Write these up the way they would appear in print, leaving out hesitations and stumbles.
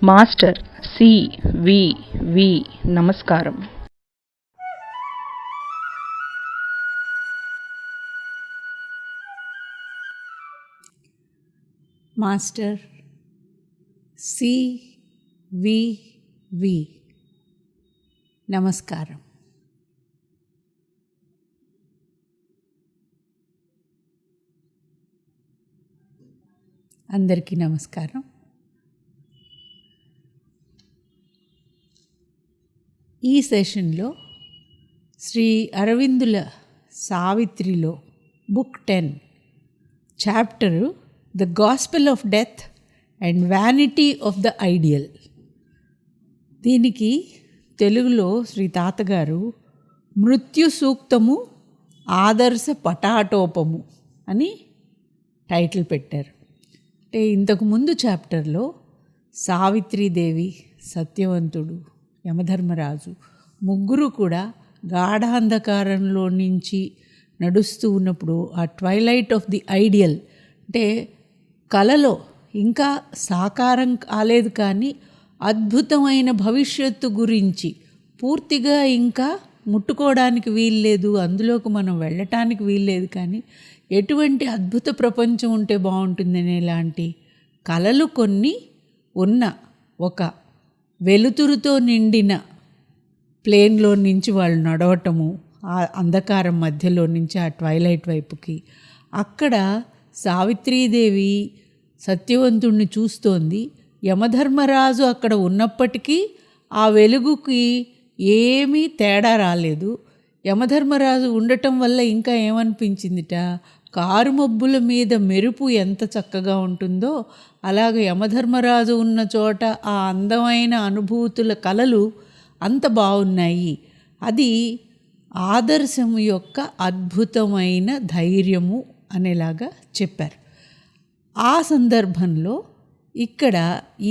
Master CVV. నమస్కారం. Master CVV. నమస్కారం. అందరికీ నమస్కారం. ఈ సెషన్లో శ్రీ అరవిందుల సావిత్రిలో book 10 chapter the gospel of death and vanity of the ideal. దీనికి తెలుగులో శ్రీ తాతగారు మృత్యు సూక్తము ఆదర్శ పటాటోపము అని టైటిల్ పెట్టారు. అంటే ఇంతకుముందు చాప్టర్లో సావిత్రీదేవి, సత్యవంతుడు, యమధర్మరాజు ముగ్గురు కూడా గాఢాంధకారంలో నుంచి నడుస్తూ ఉన్నప్పుడు ఆ ట్వైలైట్ ఆఫ్ ది ఐడియల్ అంటే కలలో ఇంకా సాకారం కాలేదు కానీ అద్భుతమైన భవిష్యత్తు గురించి పూర్తిగా ఇంకా ముట్టుకోవడానికి వీల్లేదు, అందులోకి మనం వెళ్ళటానికి వీల్లేదు, కానీ ఎటువంటి అద్భుత ప్రపంచం ఉంటే బాగుంటుందనే లాంటి కలలు కొన్ని ఉన్న ఒక వెలుతురుతో నిండిన ప్లేన్లో నుంచి వాళ్ళు నడవటము, ఆ అంధకారం మధ్యలో నుంచి ఆ ట్వైలైట్ వైపుకి, అక్కడ సావిత్రీదేవి సత్యవంతుణ్ణి చూస్తోంది. యమధర్మరాజు అక్కడ ఉన్నప్పటికీ ఆ వెలుగుకి ఏమీ తేడా రాలేదు. యమధర్మరాజు ఉండటం వల్ల ఇంకా ఏమనిపించిందిట, కారు మబ్బుల మీద మెరుపు ఎంత చక్కగా ఉంటుందో అలాగే యమధర్మరాజు ఉన్న చోట ఆ అందమైన అనుభూతుల కలలు అంత బాగున్నాయి. అది ఆదర్శం యొక్క అద్భుతమైన ధైర్యము అనేలాగా చెప్పారు. ఆ సందర్భంలో ఇక్కడ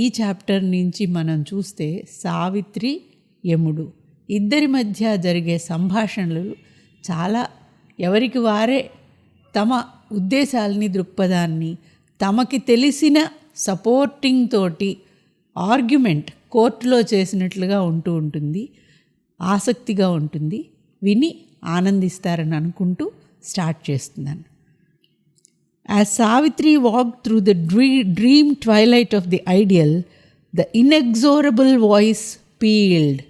ఈ చాప్టర్ నుంచి మనం చూస్తే సావిత్రి, యముడు ఇద్దరి మధ్య జరిగే సంభాషణలు చాలా ఎవరికి వారే తమ ఉద్దేశాలని, దృక్పథాన్ని తమకి తెలిసిన సపోర్టింగ్ తోటి ఆర్గ్యుమెంట్ కోర్టులో చేసినట్లుగా ఉంటుంది. ఆసక్తిగా ఉంటుంది. విని ఆనందిస్తారని అనుకుంటూ స్టార్ట్ చేస్తున్నాను. As Savitri walked through the dream twilight of the ideal, the inexorable voice pealed.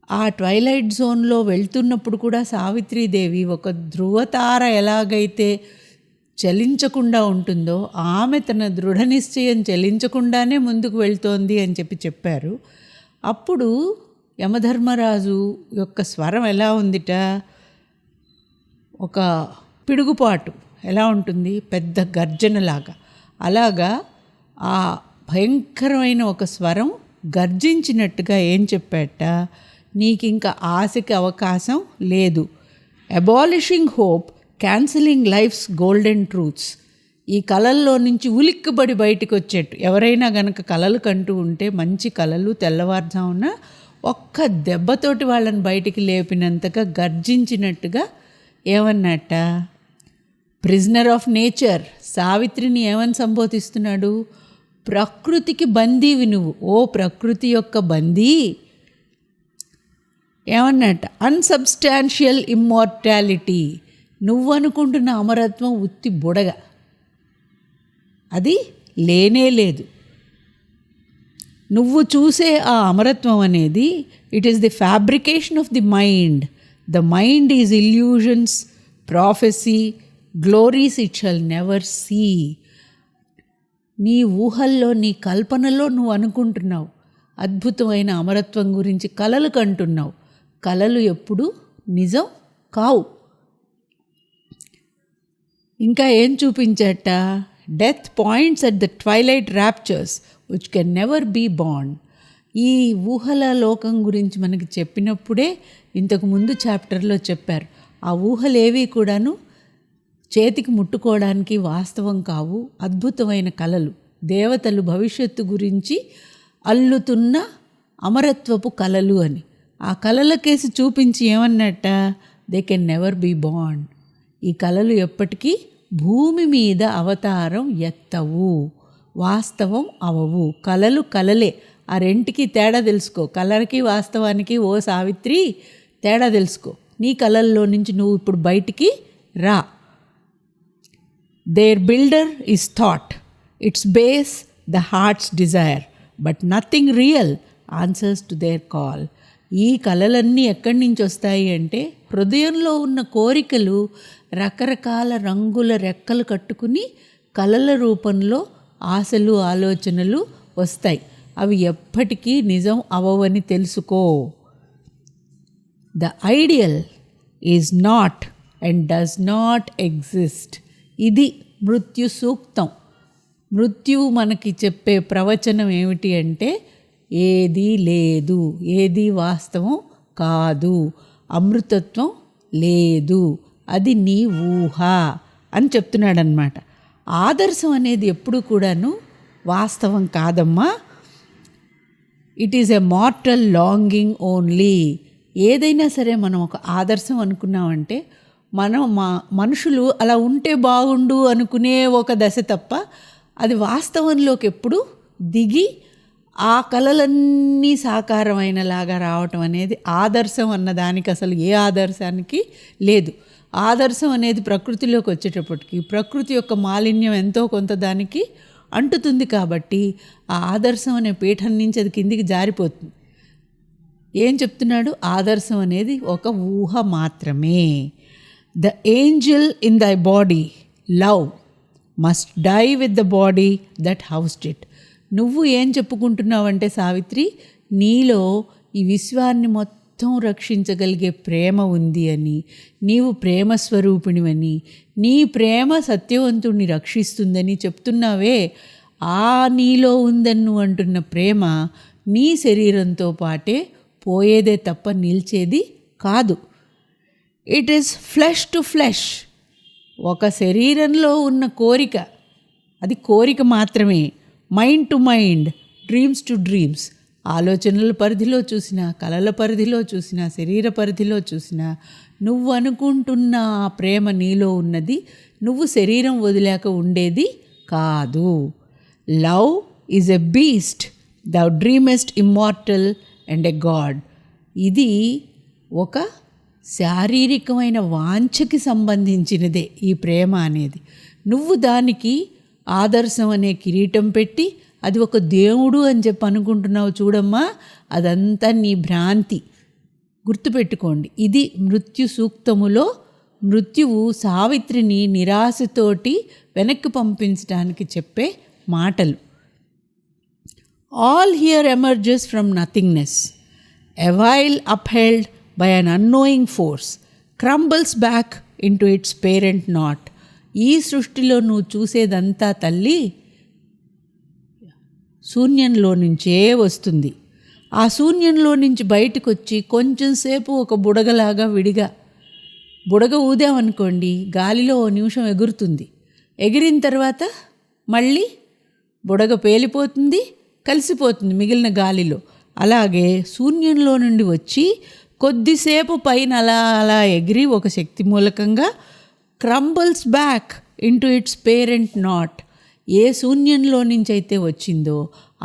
ఆ ట్వైలైట్ జోన్లో వెళ్తున్నప్పుడు కూడా సావిత్రీదేవి ఒక ధృవతార ఎలాగైతే చలించకుండా ఉంటుందో ఆమె తన దృఢ నిశ్చయం చలించకుండానే ముందుకు వెళ్తోంది అని చెప్పారు. అప్పుడు యమధర్మరాజు యొక్క స్వరం ఎలా ఉందిట, ఒక పిడుగుపాటు ఎలా ఉంటుంది, పెద్ద గర్జనలాగా, అలాగా ఆ భయంకరమైన ఒక స్వరం గర్జించినట్టుగా ఏం చెప్పాట, నీకు ఇంకా ఆశకి అవకాశం లేదు. Abolishing hope, cancelling life's golden truths. ఈ కళల్లో నుంచి ఉలిక్కిబడి బయటికి వచ్చేట్టు ఎవరైనా గనక కళలు కంటూ ఉంటే, మంచి కళలు తెల్లవారుజామున ఒక్క దెబ్బతోటి వాళ్ళని బయటికి లేపినంతగా గర్జించినట్టుగా ఏమన్నట్ట, ప్రిజనర్ ఆఫ్ నేచర్. సావిత్రిని ఏమని సంబోధిస్తున్నాడు, ప్రకృతికి బందీవి నువ్వు, ఓ ప్రకృతి యొక్క బందీ. ఏమన్నట్ట, అన్సబ్స్టాన్షియల్ ఇమ్మోర్టాలిటీ. నువ్వు అనుకుంటున్న అమరత్వం ఉత్తి బుడగ, అది లేనే లేదు. నువ్వు చూసే ఆ అమరత్వం అనేది it is the fabrication of the mind. The mind is illusions, prophecy, glories it shall never see. నీ ఊహల్లో, నీ కల్పనలో నువ్వు అనుకుంటున్నావు అద్భుతమైన అమరత్వం గురించి, కలలు కంటున్నావు. కలలు ఎప్పుడు నిజం కావు. ఇంకా ఏం చూపించట, death points at the twilight raptures which can never be bound. ఈ ఊహల లోకం గురించి మనకి చెప్పినప్పుడే ఇంతకు ముందు చాప్టర్లో చెప్పారు. ఆ ఊహలేవి కూడాను చేతికి ముట్టుకోవడానికి వాస్తవం కావు, అద్భుతమైన కలలు, దేవతలు భవిష్యత్తు గురించి అల్లుతున్న అమరత్వపు కలలు అని. ఆ కలల కేసి చూపించి ఏమన్నట్ట, they can never be bound. ఈ కలలు ఎప్పటికీ భూమి మీద అవతారం ఎత్తవు, వాస్తవం అవవు. కలలు కలలే, ఆ రెంటికి తేడా తెలుసుకో. కలర్కి వాస్తవానికి ఓ సావిత్రి తేడా తెలుసుకో. నీ కళల్లో నుంచి నువ్వు ఇప్పుడు బయటికి రా. Their builder is thought, its base the heart's desire, but nothing real answers to their call. ఈ కళలన్నీ ఎక్కడి నుంచి వస్తాయి అంటే హృదయంలో ఉన్న కోరికలు రకరకాల రంగుల రెక్కలు కట్టుకుని కళల రూపంలో ఆశలు ఆలోచనలు వస్తాయి. అవి ఎప్పటికీ నిజం అవవని తెలుసుకో. The ideal is not and does not exist. ఇది మృత్యు సూక్తం. మృత్యువు మనకి చెప్పే ప్రవచనం ఏమిటి అంటే ఏదీ లేదు, ఏది వాస్తవం కాదు, అమృతత్వం లేదు, అది నీ ఊహ అని చెప్తున్నాడనమాట. ఆదర్శం అనేది ఎప్పుడు కూడాను వాస్తవం కాదమ్మా. It is a mortal longing only. ఏదైనా సరే మనం ఒక ఆదర్శం అనుకున్నామంటే మనుషులు అలా ఉంటే బాగుండు అనుకునే ఒక దశ తప్ప అది వాస్తవంలోకి ఎప్పుడు దిగి ఆ కళలన్నీ సాకారమైనలాగా రావటం అనేది ఆదర్శం అన్నదానికి అసలు ఏ ఆదర్శానికి లేదు. ఆదర్శం అనేది ప్రకృతిలోకి వచ్చేటప్పటికి ప్రకృతి యొక్క మాలిన్యం ఎంతో కొంత దానికి అంటుతుంది కాబట్టి ఆ ఆదర్శం అనే పీఠం నుంచి అది కిందికి జారిపోతుంది. ఏం చెప్తున్నాడు? ఆదర్శం అనేది ఒక ఊహ మాత్రమే. The angel in thy body love must die with the body that housed it. నువ్వు ఏం చెప్పుకుంటున్నావంటే సావిత్రి, నీలో ఈ విశ్వాన్ని మొత్తం రక్షించగలిగే ప్రేమ ఉంది అని, నీవు ప్రేమ స్వరూపిణివని, నీ ప్రేమ సత్యవంతుడిని రక్షిస్తుందని చెప్తున్నావే. ఆ నీలో ఉందని నువ్వు అంటున్న ప్రేమ నీ శరీరంతో పాటే పోయేదే తప్ప నిలిచేది కాదు. It is flesh to flesh. ఒక శరీరంలో ఉన్న కోరిక, అది కోరిక మాత్రమే. Mind to mind, dreams to dreams. ఆలోచనల పరిధిలో చూసినా, కలల పరిధిలో చూసినా, శరీర పరిధిలో చూసినా నువ్వు అనుకుంటున్న ఆ ప్రేమ నీలో ఉన్నది, నువ్వు శరీరం వదిలేక ఉండేది కాదు. Love is a beast, though dreamest immortal and a god. ఇది ఒక శారీరకమైన వాంఛకి సంబంధించినదే ఈ ప్రేమ అనేది. నువ్వు దానికి ఆదర్శం అనే కిరీటం పెట్టి అది ఒక దేవుడు అని చెప్పి అనుకుంటున్నావు చూడమ్మా, అదంతా నీ భ్రాంతి. గుర్తుపెట్టుకోండి, ఇది మృత్యు సూక్తములో మృత్యువు సావిత్రిని నిరాశతోటి వెనక్కి పంపించడానికి చెప్పే మాటలు. All here emerges from nothingness, a while upheld by an unknowing force, crumbles back into its parent knot. ఈ సృష్టిలో నువ్వు చూసేదంతా తల్లి శూన్యంలో నుంచే వస్తుంది. ఆ శూన్యంలో నుంచి బయటకు వచ్చి కొంచెం సేపు ఒక బుడగలాగా విడిగా బుడగ ఊదామనుకోండి, గాలిలో ఓ నిమిషం ఎగురుతుంది. ఎగిరిన తర్వాత మళ్ళీ బుడగ పేలిపోతుంది, కలిసిపోతుంది మిగిలిన గాలిలో. అలాగే శూన్యంలో నుండి వచ్చి కొద్దిసేపు పైన అలా అలా ఎగిరి ఒక శక్తి మూలకంగా crumbles back into its parent naught. ఏ శూన్యంలో నుంచి అయితే వచ్చిందో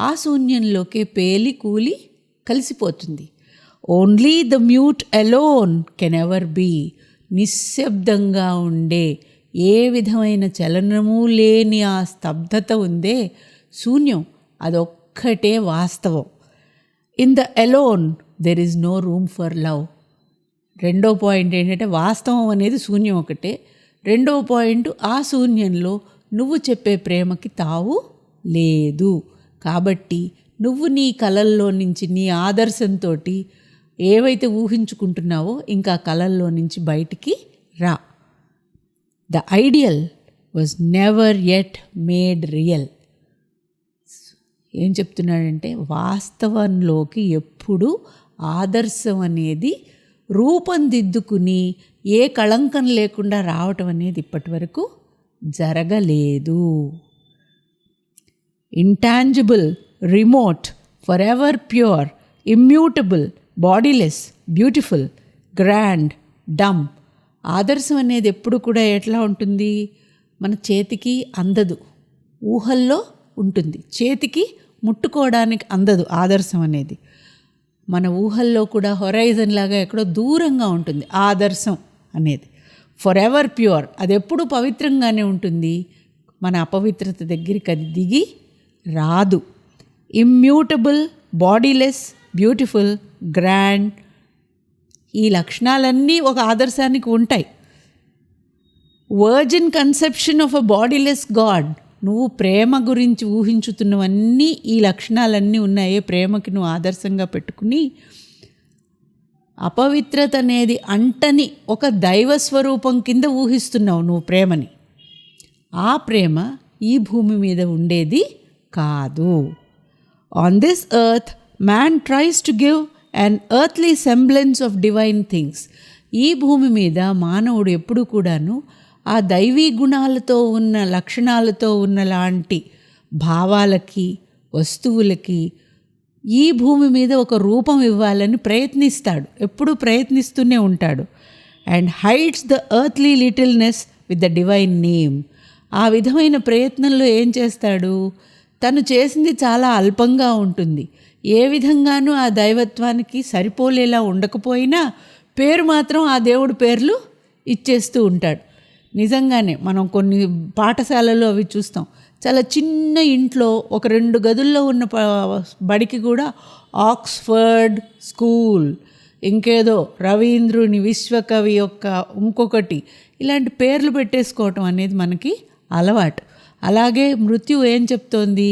ఆ శూన్యంలోకే పేలి కూలి కలిసిపోతుంది. Only the mute alone can ever be. నిశ్శబ్దంగా ఉండే, ఏ విధమైన చలనము లేని ఆ స్తబ్దత ఉందే శూన్యం, అదొక్కటే వాస్తవం. In the alone there is no room for love. రెండో పాయింట్ ఏంటంటే వాస్తవం అనేది శూన్యం ఒకటే. రెండో పాయింట్, ఆ శూన్యంలో నువ్వు చెప్పే ప్రేమకి తావు లేదు. కాబట్టి నువ్వు నీ కలల్లో నుంచి, నీ ఆదర్శంతో ఏవైతే ఊహించుకుంటున్నావో ఇంకా కలల్లో నుంచి బయటికి రా. The ideal was never yet made real. ఏం చెప్తున్నాడంటే వాస్తవంలోకి ఎప్పుడు ఆదర్శం అనేది రూపందిద్దుకుని ఏ కళంకం లేకుండా రావటం అనేది ఇప్పటి వరకు జరగలేదు. Intangible, remote, for ever pure, immutable, bodiless, beautiful, grand, dumb. ఆదర్శం అనేది ఎప్పుడు కూడా ఎట్లా ఉంటుంది? మన చేతికి అందదు, ఊహల్లో ఉంటుంది. చేతికి ముట్టుకోవడానికి అందదు ఆదర్శం అనేది. మన ఊహల్లో కూడా హొరైజన్ లాగా ఎక్కడో దూరంగా ఉంటుంది ఆదర్శం అనేది. ఫర్ ఎవర్ ప్యూర్, అది ఎప్పుడూ పవిత్రంగానే ఉంటుంది. మన అపవిత్రత దగ్గరికి అది దిగి రాదు. ఇమ్యూటబుల్, బాడీలెస్, బ్యూటిఫుల్, గ్రాండ్, ఈ లక్షణాలన్నీ ఒక ఆదర్శానికి ఉంటాయి. Virgin conception of a bodiless god, నువ్వు ప్రేమ గురించి ఊహించుతున్నవన్నీ ఈ లక్షణాలన్నీ ఉన్నాయే ప్రేమకి నువ్వు ఆదర్శంగా పెట్టుకుని, అపవిత్రత అనేది అంటని ఒక దైవ స్వరూపం కింద ఊహిస్తున్నావు నువ్వు ప్రేమని. ఆ ప్రేమ ఈ భూమి మీద ఉండేది కాదు. On this earth man tries to give an earthly semblance of divine things. ఈ భూమి మీద మానవుడు ఎప్పుడు కూడాను ఆ దైవీ గుణాలతో ఉన్న లక్షణాలతో ఉన్న లాంటి భావాలకి, వస్తువులకి ఈ భూమి మీద ఒక రూపం ఇవ్వాలని ప్రయత్నిస్తాడు, ఎప్పుడూ ప్రయత్నిస్తూనే ఉంటాడు. And hides the earthly littleness with the divine name. ఆ విధమైన ప్రయత్నంలో ఏం చేస్తాడు, తను చేసింది చాలా అల్పంగా ఉంటుంది, ఏ విధంగానూ ఆ దైవత్వానికి సరిపోలేలా ఉండకపోయినా పేరు మాత్రం ఆ దేవుడి పేర్లు ఇచ్చేస్తూ ఉంటాడు. నిజంగానే మనం కొన్ని పాఠశాలల్లో అవి చూస్తాం. చాలా చిన్న ఇంట్లో ఒక 2 గదుల్లో ఉన్న బడికి కూడా ఆక్స్ఫర్డ్ స్కూల్, ఇంకేదో రవీంద్రుని విశ్వకవి యొక్క ఇంకొకటి, ఇలాంటి పేర్లు పెట్టేసుకోవటం అనేది మనకి అలవాటు. అలాగే మృత్యు ఏం చెప్తోంది,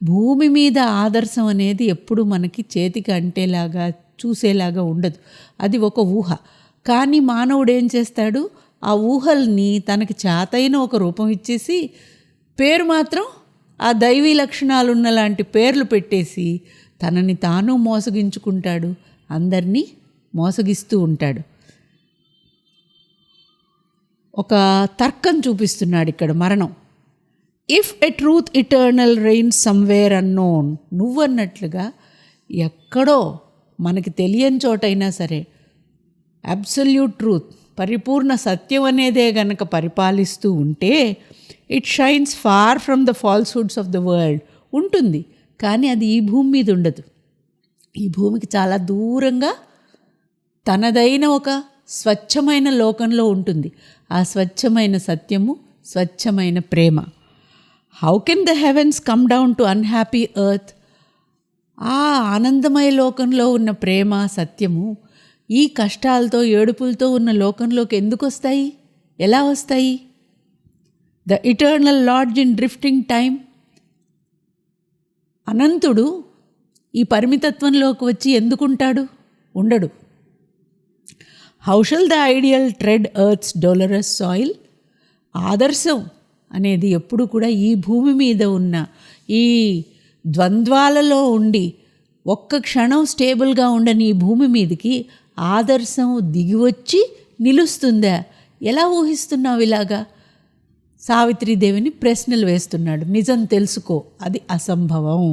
భూమి మీద ఆదర్శం అనేది ఎప్పుడు మనకి చేతికి అంటేలాగా చూసేలాగా ఉండదు, అది ఒక ఊహ. కానీ మానవుడు ఏం చేస్తాడు, ఆ ఊహల్ని తనకి చేతైన ఒక రూపం ఇచ్చేసి పేరు మాత్రం ఆ దైవీ లక్షణాలు ఉన్న లాంటి పేర్లు పెట్టేసి తనని తాను మోసగించుకుంటాడు, అందరినీ మోసగిస్తూ ఉంటాడు. ఒక తర్కం చూపిస్తున్నాడు ఇక్కడ మరణం. If a truth eternal reigns somewhere unknown, నువ్వన్నట్లుగా ఎక్కడో మనకి తెలియని చోటైనా సరే అబ్సల్యూట్ ట్రూత్, పరిపూర్ణ సత్యం అనేదే గనక పరిపాలిస్తూ ఉంటే, it shines far from the falsehoods of the world, ఉంటుంది. కానీ అది ఈ భూమి మీద ఉండదు. ఈ భూమికి చాలా దూరంగా తనదైన ఒక స్వచ్ఛమైన లోకంలో ఉంటుంది. ఆ స్వచ్ఛమైన సత్యము, స్వచ్ఛమైన ప్రేమ. How can the heavens come down to unhappy earth? ఆ ఆనందమయ లోకంలో ఉన్న ప్రేమ, సత్యము ఈ కష్టాలతో, ఏడుపులతో ఉన్న లోకంలోకి ఎందుకు వస్తాయి, ఎలా వస్తాయి? The eternal lodge in drifting time, అనంతుడు ఈ పరిమితత్వంలోకి వచ్చి ఎందుకుంటాడు, ఉండడు. How shall the ideal tread earth's dolorous soil? ఆదర్శం అనేది ఎప్పుడు కూడా ఈ భూమి మీద ఉన్న ఈ ద్వంద్వాలలో ఉండి ఒక్క క్షణం స్టేబుల్గా ఉండని ఈ భూమి మీదకి ఆదర్శం దిగివచ్చి నిలుస్తుందా? ఎలా ఊహిస్తున్నావు ఇలాగా? సావిత్రీదేవిని ప్రశ్నలు వేస్తున్నాడు. నిజం తెలుసుకో, అది అసంభవం.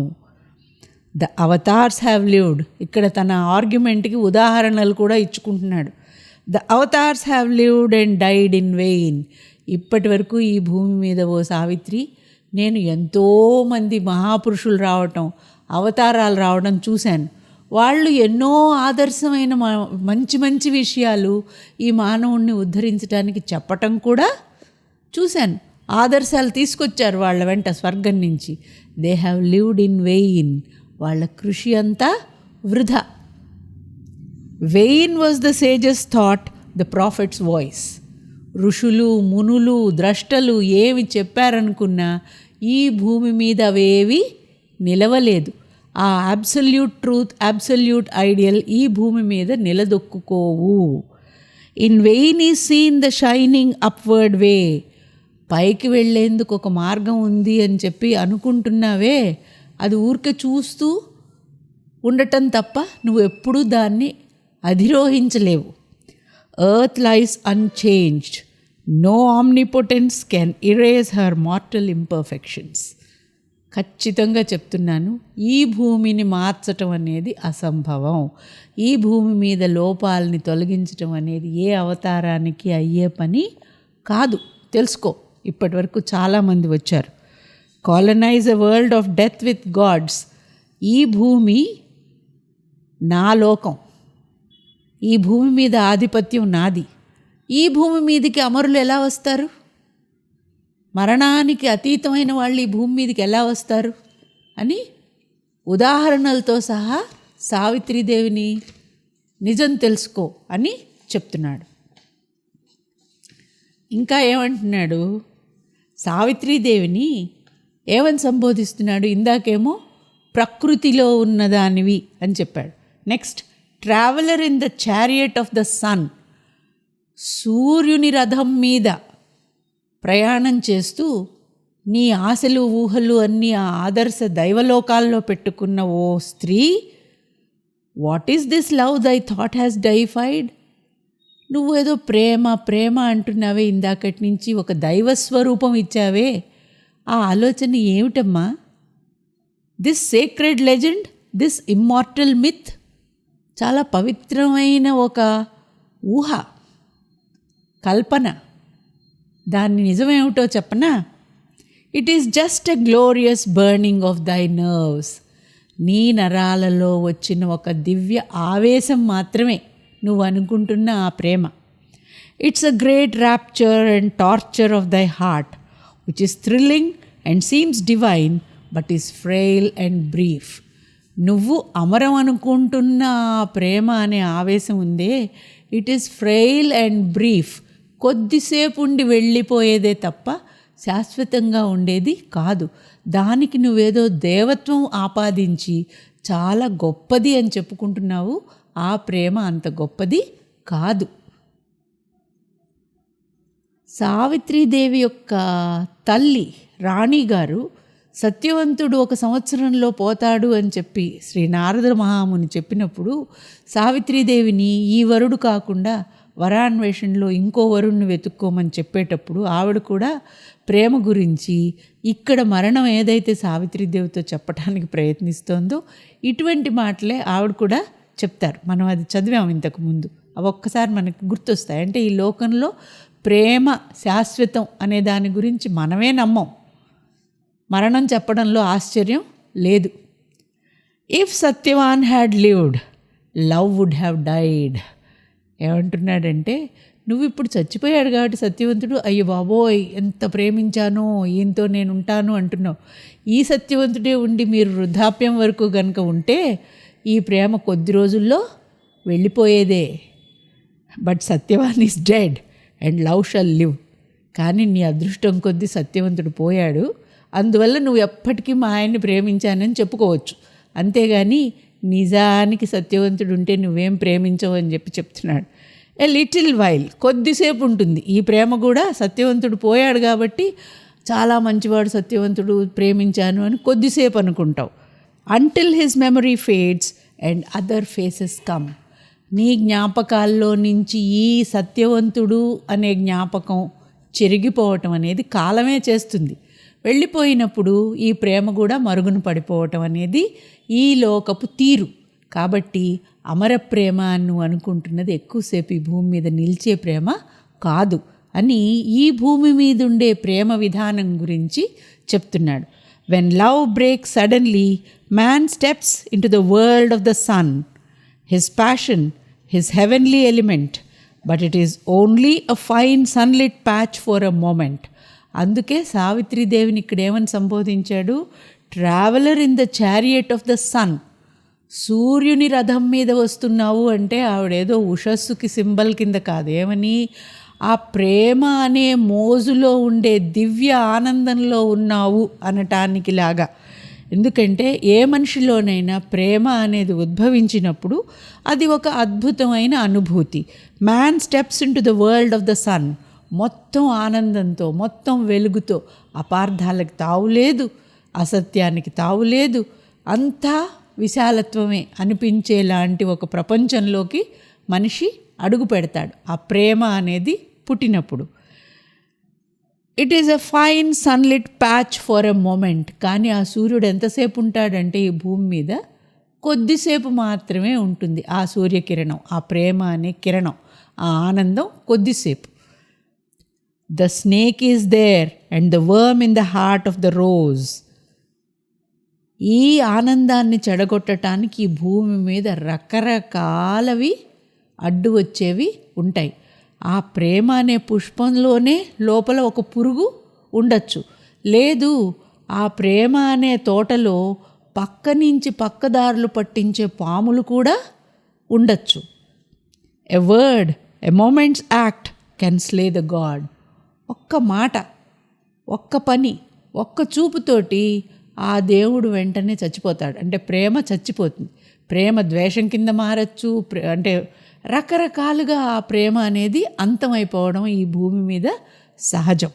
ద అవతార్స్ హ్యావ్ లివ్డ్, ఇక్కడ తన ఆర్గ్యుమెంట్కి ఉదాహరణలు కూడా ఇచ్చుకుంటున్నాడు. The avatars have lived and died in vain. ఇప్పటి వరకు ఈ భూమి మీద ఓ సావిత్రి, నేను ఎంతోమంది మహాపురుషులు రావటం, అవతారాలు రావడం చూశాను. వాళ్ళు ఎన్నో ఆదర్శమైన మంచి మంచి విషయాలు ఈ మానవుణ్ణి ఉద్ధరించడానికి చెప్పటం కూడా చూశాను. ఆదర్శాలు తీసుకొచ్చారు వాళ్ళ వెంట స్వర్గం నుంచి. They have lived in vain, వాళ్ళ కృషి అంతా వృధా. Vain was the sage's thought, the prophet's voice. ఋషులు, మునులు, ద్రష్టలు ఏమి చెప్పారనుకున్నా ఈ భూమి మీద అవేవి నిలవలేదు. ఆ అబ్సల్యూట్ ట్రూత్, అబ్సల్యూట్ ఐడియల్ ఈ భూమి మీద నిలదొక్కుకోవు. In vain is seen the shining upward way. పైకి వెళ్ళేందుకు ఒక మార్గం ఉంది అని చెప్పి అనుకుంటున్నావే, అది ఊరికే చూస్తూ ఉండటం తప్ప నువ్వు ఎప్పుడూ దాన్ని అధిరోహించలేవు. Earth lies unchanged, no omnipotence can erase her mortal imperfections. ఖచ్చితంగా చెప్తున్నాను, ఈ భూమిని మార్చటం అనేది అసంభవం. ఈ భూమి మీద లోపాలని తొలగించటం అనేది ఏ అవతారానికి అయ్యే పని కాదు. తెలుసుకో, ఇప్పటి వరకు చాలామంది వచ్చారు. Colonise a world of death with gods. ఈ భూమి నా లోకం, ఈ భూమి మీద ఆధిపత్యం నాది, ఈ భూమి మీదకి అమరులు ఎలా వస్తారు? మరణానికి అతీతమైన వాళ్ళు ఈ భూమి మీదకి ఎలా వస్తారు అని ఉదాహరణలతో సహా సావిత్రీదేవిని నిజం తెలుసుకో అని చెప్తున్నాడు. ఇంకా ఏమంటున్నాడు? సావిత్రీదేవిని ఏమని సంబోధిస్తున్నాడు? ఇందాకేమో ప్రకృతిలో ఉన్నదానివి అని చెప్పాడు. Next, traveller in the chariot of the sun, సూర్యుని రథం మీద ప్రయాణం చేస్తూ నీ ఆశలు ఊహలు అన్నీ ఆ ఆదర్శ దైవలోకాల్లో పెట్టుకున్న ఓ స్త్రీ, what is this love thy thought has deified? నువ్వు ఏదో ప్రేమ ప్రేమ అంటున్నావే, ఇందాకటి నుంచి ఒక దైవస్వరూపం ఇచ్చావే, ఆ ఆలోచన ఏమిటమ్మా? This sacred legend, this immortal myth, చాలా పవిత్రమైన ఒక ఊహ, కల్పన, దాని నిజమేమిటో చెప్పనా? It is just a glorious burning of దై నర్వ్స్. నీ నరాలలో వచ్చిన ఒక దివ్య ఆవేశం మాత్రమే నువ్వు అనుకుంటున్న ఆ ప్రేమ. It's a great rapture and torture of thy heart which is thrilling and seems divine but is frail and brief. నువ్వు అమరం అనుకుంటున్న ఆ ప్రేమ అనే ఆవేశం ఉందే, it is frail and brief, కొద్దిసేపు ఉండి వెళ్ళిపోయేదే తప్ప శాశ్వతంగా ఉండేది కాదు. దానికి నువ్వేదో దేవత్వం ఆపాదించి చాలా గొప్పది అని చెప్పుకుంటున్నావు. ఆ ప్రేమ అంత గొప్పది కాదు. సావిత్రీదేవి యొక్క తల్లి రాణిగారు సత్యవంతుడు 1 సంవత్సరంలో పోతాడు అని చెప్పి శ్రీ నారద మహాముని చెప్పినప్పుడు సావిత్రీదేవిని ఈ వరుడు కాకుండా వరాన్వేషణలో ఇంకో వరుణ్ణి వెతుక్కోమని చెప్పేటప్పుడు ఆవిడ కూడా ప్రేమ గురించి ఇక్కడ మరణం ఏదైతే సావిత్రీదేవితో చెప్పడానికి ప్రయత్నిస్తోందో ఇటువంటి మాటలే ఆవిడ కూడా చెప్తారు. మనం అది చదివాం ఇంతకుముందు, అవి ఒక్కసారి మనకు గుర్తొస్తాయి. అంటే ఈ లోకంలో ప్రేమ శాశ్వతం అనే దాని గురించి మనమే నమ్మం, మరణం చెప్పడంలో ఆశ్చర్యం లేదు. If Satyavan had lived, love would have died. ఏమంటున్నాడంటే, నువ్వు ఇప్పుడు చచ్చిపోయాడు కాబట్టి సత్యవంతుడు, అయ్యో బాబోయ్ ఎంత ప్రేమించానో ఈయనతో నేను ఉంటాను అంటున్నావు. ఈ సత్యవంతుడే ఉండి మీరు వృద్ధాప్యం వరకు కనుక ఉంటే ఈ ప్రేమ కొద్ది రోజుల్లో వెళ్ళిపోయేదే. But Satyavan is dead and love shall live. కానీ నీ అదృష్టం కొద్దీ సత్యవంతుడు పోయాడు, అందువల్ల నువ్వు ఎప్పటికీ మా ఆయన్ని ప్రేమించానని చెప్పుకోవచ్చు. అంతేగాని నిజానికి సత్యవంతుడు ఉంటే నువ్వేం ప్రేమించవు అని చెప్తున్నాడు. ఏ లిటిల్ వైల్, కొద్దిసేపు ఉంటుంది ఈ ప్రేమ కూడా. సత్యవంతుడు పోయాడు కాబట్టి చాలా మంచివాడు సత్యవంతుడు, ప్రేమించాను అని కొద్దిసేపు అనుకుంటావు. Until his memory fades and other faces come. నీ జ్ఞాపకాల్లో నుంచి ఈ సత్యవంతుడు అనే జ్ఞాపకం చెరిగిపోవటం అనేది కాలమే చేస్తుంది. వెళ్ళిపోయినప్పుడు ఈ ప్రేమ కూడా మరుగున పడిపోవటం అనేది ఈ లోకపు తీరు. కాబట్టి అమర ప్రేమ అని నువ్వు అనుకుంటున్నది ఎక్కువసేపు ఈ భూమి మీద నిలిచే ప్రేమ కాదు అని ఈ భూమి మీద ఉండే ప్రేమ విధానం గురించి చెప్తున్నాడు. When love breaks suddenly, man steps in to the world of the sun, his passion, his heavenly element, but it is only a fine sunlit patch for a moment. అందుకే సావిత్రీదేవిని ఇక్కడ ఏమని సంబోధించాడు? Traveller in the chariot of the sun. సూర్యుని రథం మీద వస్తున్నావు అంటే ఆవిడేదో ఉషస్సుకి సింబల్ కింద కాదు. ఏమని? ఆ ప్రేమ అనే మోజులో ఉండే దివ్య ఆనందంలో ఉన్నావు అనటానికి లాగా. ఎందుకంటే ఏ మనిషిలోనైనా ప్రేమ అనేది ఉద్భవించినప్పుడు అది ఒక అద్భుతమైన అనుభూతి. Man steps in to the world of the sun. మొత్తం ఆనందంతో, మొత్తం వెలుగుతో, అపార్థాలకు తావులేదు, అసత్యానికి తావులేదు, అంతా విశాలత్వమే అనిపించేలాంటి ఒక ప్రపంచంలోకి మనిషి అడుగు పెడతాడు ఆ ప్రేమ అనేది పుట్టినప్పుడు. It is a fine sunlit patch for a moment. కానీ ఆ సూర్యుడు ఎంతసేపు ఉంటాడంటే ఈ భూమి మీద కొద్దిసేపు మాత్రమే ఉంటుంది ఆ సూర్యకిరణం, ఆ ప్రేమ అనే కిరణం, ఆ ఆనందం కొద్దిసేపు. The snake is there and the worm in the heart of the rose. ఈ ఆనందాన్ని చెడగొట్టడానికి ఈ భూమి మీద రకరకాలవి అడ్డు వచ్చేవి ఉంటాయి. ఆ ప్రేమ అనే పుష్పంలోనే లోపల ఒక పురుగు ఉండొచ్చు. లేదు, ఆ ప్రేమ అనే తోటలో పక్క నుంచి పక్కదారులు పట్టించే పాములు కూడా ఉండొచ్చు. A word, a moments act can slay the God. ఒక్క మాట, ఒక్క పని, ఒక్క చూపుతోటి ఆ దేవుడు వెంటనే చచ్చిపోతాడు. అంటే ప్రేమ చచ్చిపోతుంది. ప్రేమ ద్వేషం కింద మారచ్చు. అంటే రకరకాలుగా ఆ ప్రేమ అనేది అంతమైపోవడం ఈ భూమి మీద సహజం.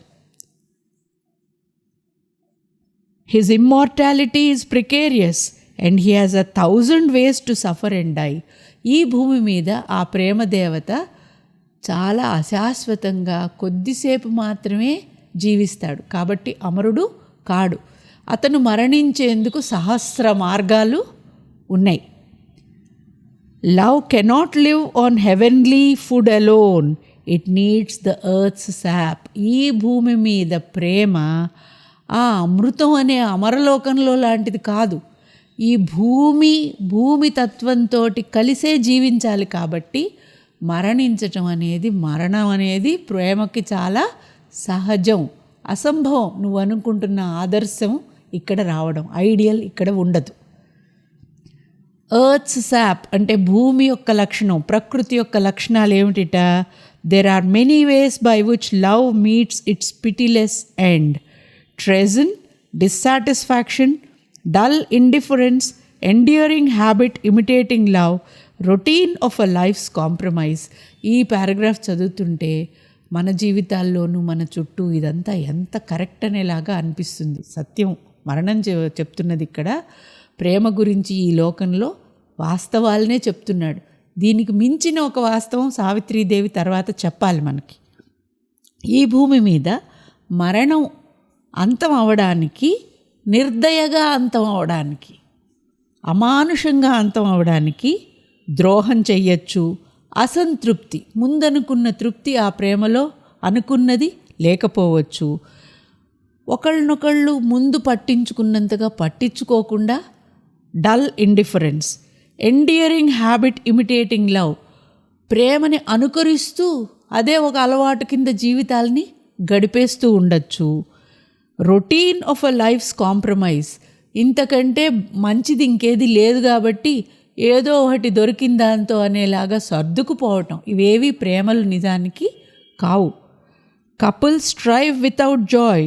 His immortality is precarious and he has 1,000 ways to suffer and die. ఈ భూమి మీద ఆ ప్రేమ దేవత చాలా అశాశ్వతంగా కొద్దిసేపు మాత్రమే జీవిస్తాడు. కాబట్టి అమరుడు కాడు. అతను మరణించేందుకు సహస్ర మార్గాలు ఉన్నాయి. Love cannot live on heavenly food alone, it needs the earth's sap. ఈ భూమి మీద ప్రేమ ఆ అమృతం అనే అమరలోకంలో లాంటిది కాదు. ఈ భూమి తత్వంతో కలిసే జీవించాలి. కాబట్టి మరణం అనేది ప్రేమకి చాలా సహజం, అసంభవం. నువ్వు అనుకుంటున్న ఆదర్శం ఇక్కడ రావడం, ఐడియల్ ఇక్కడ ఉండదు. ఎర్త్స్ సాప్ అంటే భూమి యొక్క లక్షణం, ప్రకృతి యొక్క లక్షణాలు ఏమిటిట? There are many ways by which love meets its pitiless end. treason, dissatisfaction, dull indifference, enduring habit imitating love, routine of a life's compromise. ఈ పారాగ్రాఫ్ చదువుతుంటే మన జీవితాల్లోనూ మన చుట్టూ ఇదంతా ఎంత కరెక్ట్ అనేలాగా అనిపిస్తుంది. సత్యం మరణం చెప్తున్నది ఇక్కడ. ప్రేమ గురించి ఈ లోకంలో వాస్తవాలనే చెప్తున్నాడు. దీనికి మించిన ఒక వాస్తవం సావిత్రీదేవి తర్వాత చెప్పాలి మనకి. ఈ భూమి మీద మరణం అంతం అవడానికి, నిర్దయగా అంతం అవడానికి, అమానుషంగా అంతం అవడానికి ద్రోహం చెయ్యొచ్చు. అసంతృప్తి, ముందనుకున్న తృప్తి ఆ ప్రేమలో అనుకున్నది లేకపోవచ్చు. ఒకళ్ళనొకళ్ళు ముందు పట్టించుకున్నంతగా పట్టించుకోకుండా dull indifference. Enduring habit imitating love, ప్రేమని అనుకరిస్తూ అదే ఒక అలవాటు కింద జీవితాల్ని గడిపేస్తూ ఉండొచ్చు. Routine of a life's compromise, ఇంతకంటే మంచిది ఇంకేది లేదు కాబట్టి ఏదో ఒకటి దొరికిన దాంతో అనేలాగా సర్దుకుపోవటం, ఇవేవి ప్రేమలు నిజానికి కావు. Couple strive without joy,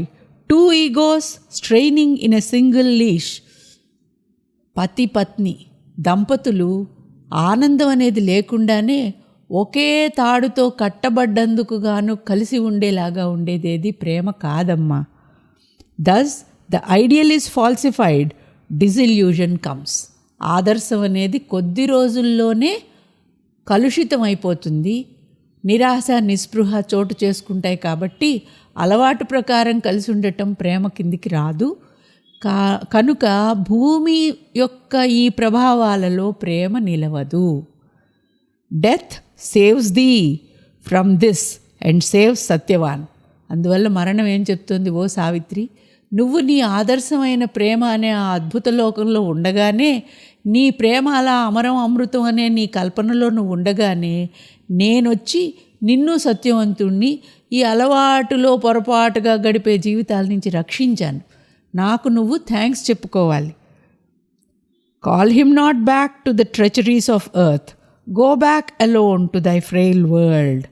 two egos straining in a single leash. పతి పత్ని దంపతులు ఆనందం అనేది లేకుండానే ఒకే తాడుతో కట్టబడ్డందుకు గాను కలిసి ఉండేలాగా ఉండేదేది ప్రేమ కాదమ్మా. Thus, the ideal is falsified, disillusion comes. ఆదర్శం అనేది కొద్ది రోజుల్లోనే కలుషితమైపోతుంది. నిరాశ నిస్పృహ చోటు చేసుకుంటాయి. కాబట్టి అలవాటు ప్రకారం కలిసి ఉండటం ప్రేమ కిందికి రాదు. కనుక భూమి యొక్క ఈ ప్రభావాలలో ప్రేమ నిలవదు. డెత్ సేవ్స్ దీ from this and saves Satyavan. అందువల్ల మరణం ఏం చెప్తుంది? ఓ సావిత్రి, నువ్వు నీ ఆదర్శమైన ప్రేమ అనే ఆ అద్భుత లోకంలో ఉండగానే, నీ ప్రేమ అలా అమరం అమృతం అనే నీ కల్పనలో నువ్వు ఉండగానే, నేనొచ్చి నిన్ను సత్యవంతుణ్ణి ఈ అలవాటులో పొరపాటుగా గడిపే జీవితాల నుంచి రక్షించాను. నాకు నువ్వు థ్యాంక్స్ చెప్పుకోవాలి. Call him not back to the treacheries of earth, go back alone to thy frail world,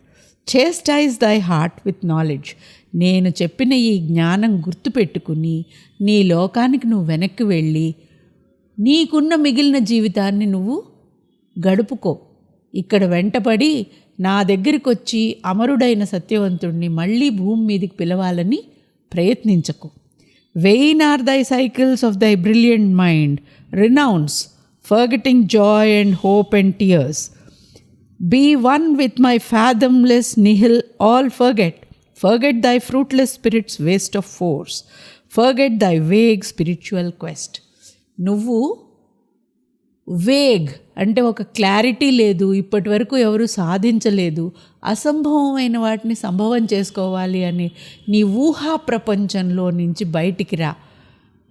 chastise thy heart with knowledge. నేను చెప్పిన ఈ జ్ఞానం గుర్తుపెట్టుకుని నీ లోకానికి నువ్వు వెనక్కి వెళ్ళి నీకున్న మిగిలిన జీవితాన్ని నువ్వు గడుపుకో. ఇక్కడ వెంటపడి నా దగ్గరికి వచ్చి అమరుడైన సత్యవంతుడిని మళ్ళీ భూమి మీదకి పిలవాలని ప్రయత్నించకు. వెయిన్ ఆర్ దై సైకిల్స్ ఆఫ్ దై brilliant mind, renounce forgetting Joy and hope and tears. Be one with my fathomless nihil, all forget. Forget thy fruitless spirit's waste of force. Forget thy vague spiritual quest. నువ్వు vague అంటే ఒక clarity లేదు, ఇప్పటి వరకు ఎవరు సాధించలేదు, అసంభవమైన వాటిని సంభవం చేసుకోవాలి అని నీ ఊహా ప్రపంచంలో నుంచి బయటికి రా.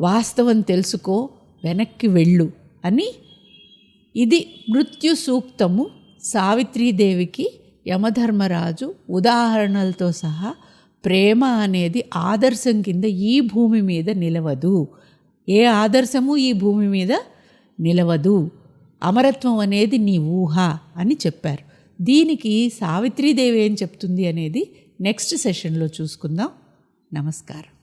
వాస్తవం తెలుసుకో, వెనక్కి వెళ్ళు అని. ఇది మృత్యు సూక్తము. సావిత్రీదేవికి యమధర్మరాజు ఉదాహరణలతో సహా ప్రేమ అనేది ఆదర్శం కింద ఈ భూమి మీద నిలవదు, ఏ ఆదర్శము ఈ భూమి మీద నిలవదు, అమరత్వం అనేది నీ ఊహ అని చెప్పారు. దీనికి సావిత్రీదేవి ఏం చెప్తుంది అనేది నెక్స్ట్ సెషన్లో చూసుకుందాం. నమస్కారం.